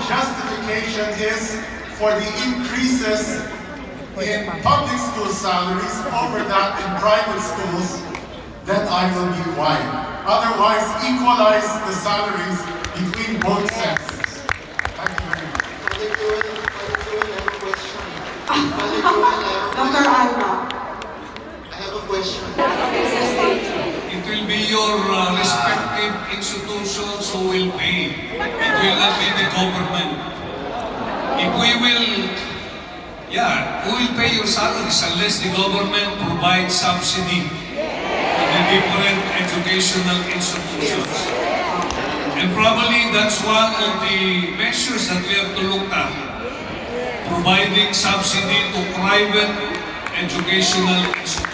justification is for the increases in public school salaries over that in private schools, then I will be quiet. Otherwise, equalize the salaries between both sexes. Thank you very much. Dr. Alma. I have a question. It will be your respective institutions who will pay. It will not be the government. If we will, who will pay your salaries unless the government provides subsidy to the different educational institutions. And probably that's one of the measures that we have to look at. Providing subsidy to private educational institutions.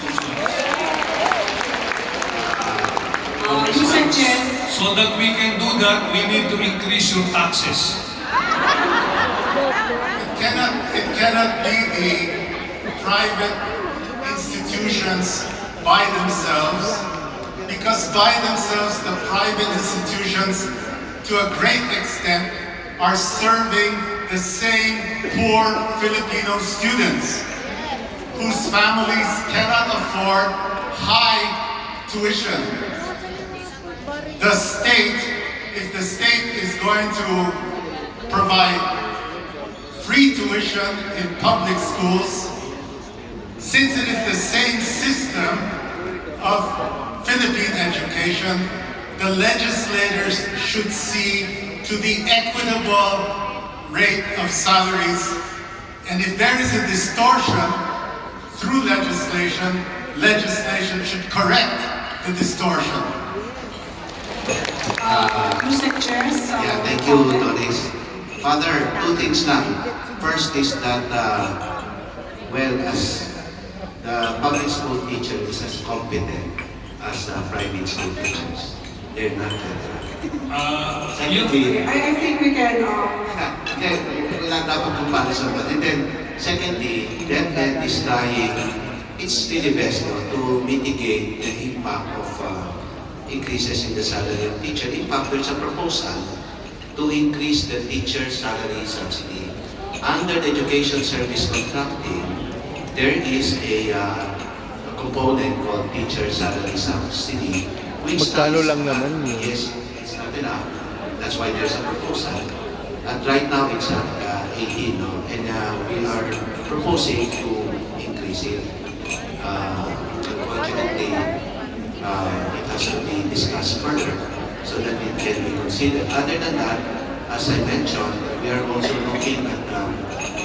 So that we can do that, we need to increase your taxes. It cannot be the private institutions by themselves, because by themselves the private institutions to a great extent are serving the same poor Filipino students whose families cannot afford high tuition. The state, if the state is going to provide free tuition in public schools, since it is the same system of Philippine education, the legislators should see to the equitable rate of salaries. And if there is a distortion through legislation, legislation should correct the distortion. Yeah, thank you, Doris. Father, two things lang. First is that, as the public school teacher is as competent as private school teachers. They're not that. Secondly, I think we can... wala dapat comparison. And then, secondly, DepEd is trying, it's really best to mitigate the impact of increases in the salary of teacher. In fact, there's a proposal to increase the teacher salary subsidy. Under the education service contracting, there is a component called teacher salary subsidy, which magkano lang naman yun? Yes, it's not enough. That's why there's a proposal. And right now it's at 18, no? And we are proposing to increase it. Unfortunately, it has to be discussed further so that it can be considered. Other than that, as I mentioned, we are also looking at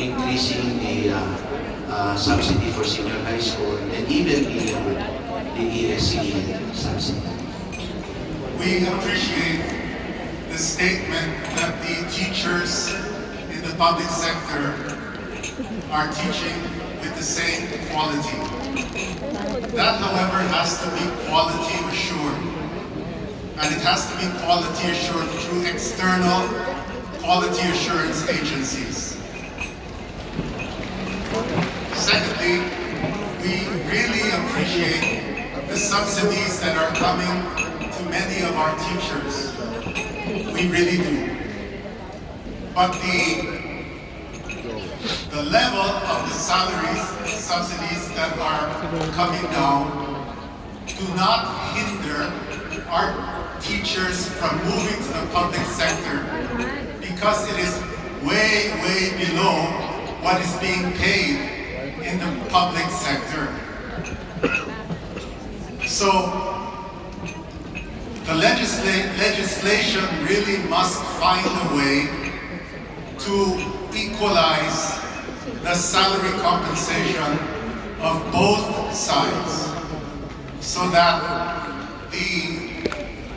increasing the subsidy for senior high school and even the ESC subsidy. We appreciate the statement that the teachers in the public sector are teaching with the same quality. That, however, has to be quality assured. And it has to be quality assured through external quality assurance agencies. Secondly, we really appreciate the subsidies that are coming to many of our teachers. We really do. But the level of the salaries, subsidies that are coming down do not hinder our teachers from moving to the public sector because it is way, way below what is being paid in the public sector. So the legislation really must find a way to equalize the salary compensation of both sides so that the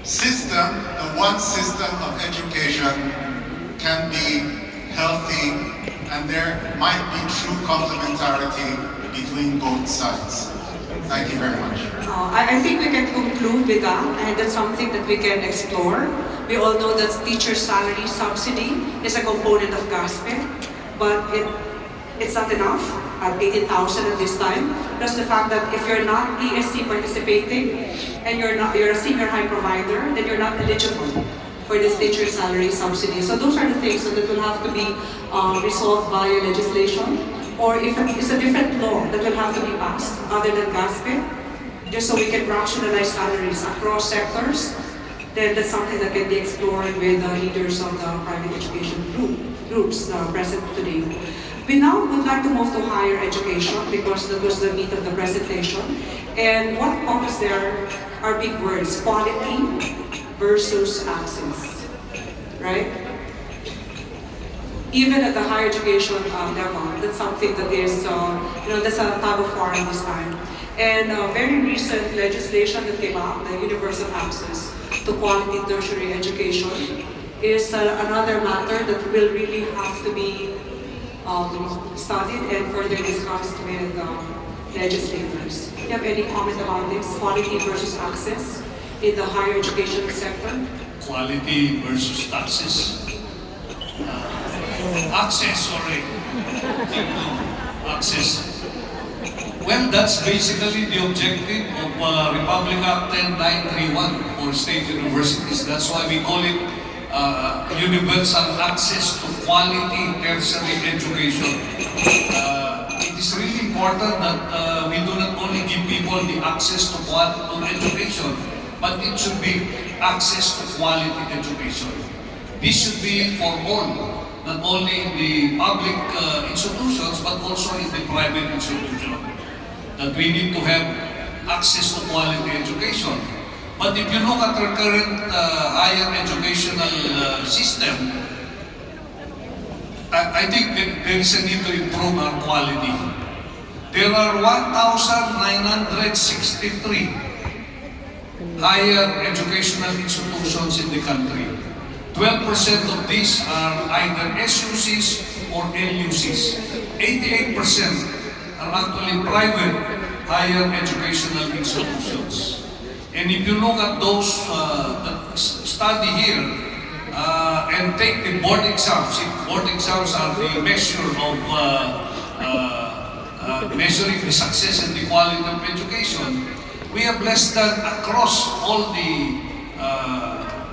system, the one system of education can be healthy and there might be true complementarity between both sides. Thank you very much. I think we can conclude with that, and that's something that we can explore. We all know that teacher salary subsidy is a component of GASPE, but it's not enough at 18,000 at this time. Plus the fact that if you're not ESC participating and you're a senior high provider, then you're not eligible for this teacher salary subsidy. So those are the things that will have to be resolved via legislation, or if it's a different law that will have to be passed other than GASPE, just so we can rationalize salaries across sectors. Then that's something that can be explored with the leaders of the private education groups present today. We now would like to move to higher education because that was the meat of the presentation. And what comes there are big words: quality versus access, right? Even at the higher education level, that's something that is, that's a tug of war this time. And very recent legislation that came out, the universal access to quality tertiary education, is another matter that will really have to be studied and further discussed with legislators. Do you have any comment about this, quality versus access in the higher education sector? Quality versus access. Access, sorry. Access. Well, that's basically the objective of Republic Act 10931 for state universities. That's why we call it universal access to quality tertiary education. It is really important that we do not only give people the access to education, but it should be access to quality education. This should be for all, not only in the public institutions, but also in the private institutions. That we need to have access to quality education. But if you look at our current higher educational system, I think there is a need to improve our quality. There are 1,963 higher educational institutions in the country. 12% of these are either SUCs or LUCs. 88% are actually private higher educational institutions. And if you look at those that study here and take the board exams, board exams are the measure of measuring the success and the quality of education, we have less than across all the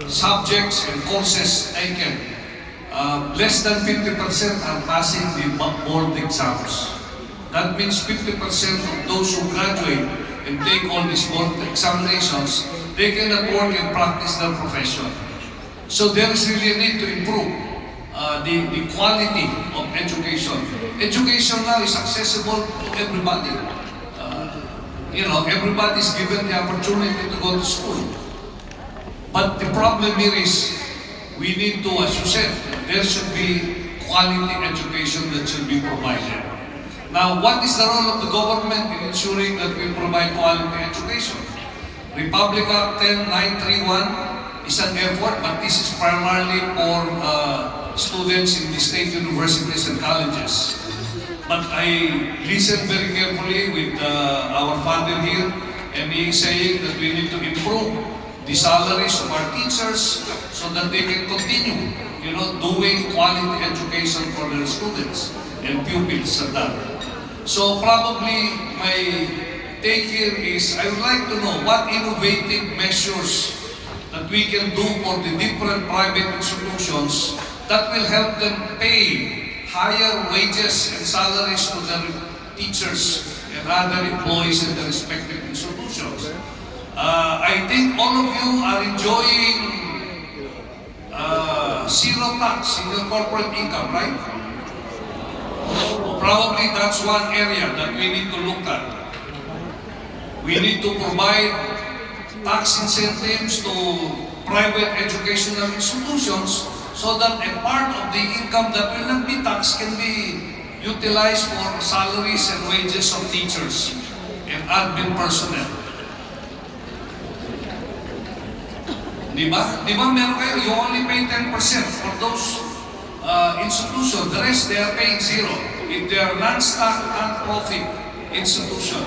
subjects and courses taken, less than 50% are passing the board exams. That means 50% of those who graduate and take all these board examinations, they cannot work and practice their profession. So there is really a need to improve the quality of education. Education now is accessible to everybody. Everybody is given the opportunity to go to school. But the problem here is we need to, as you said, there should be quality education that should be provided. Now, what is the role of the government in ensuring that we provide quality education? Republic Act 10931 is an effort, but this is primarily for students in the state universities and colleges. But I listened very carefully with our father here, and he is saying that we need to improve the salaries of our teachers so that they can continue, doing quality education for their students and pupils at that. So probably my take here is I would like to know what innovative measures that we can do for the different private institutions that will help them pay higher wages and salaries to their teachers and other employees in their respective institutions. I think all of you are enjoying zero tax in your corporate income, right? Probably that's one area that we need to look at. We need to provide tax incentives to private educational institutions so that a part of the income that will not be taxed can be utilized for salaries and wages of teachers and admin personnel. Diba meron kayo, you only pay 10% for those institutions. The rest, they are paying zero. If they are non-stock, non-profit institution.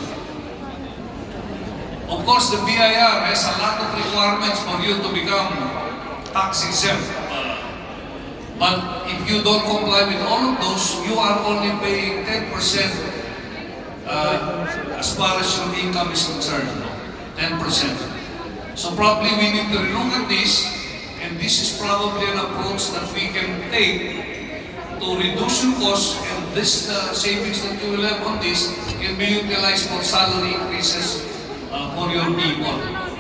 Of course, the BIR has a lot of requirements for you to become tax exempt. But if you don't comply with all of those, you are only paying 10% as far as your income is concerned. 10%. So probably we need to look at this And this is probably an approach that we can take to reduce your costs, and this savings that you will have on this can be utilized for salary increases for your people.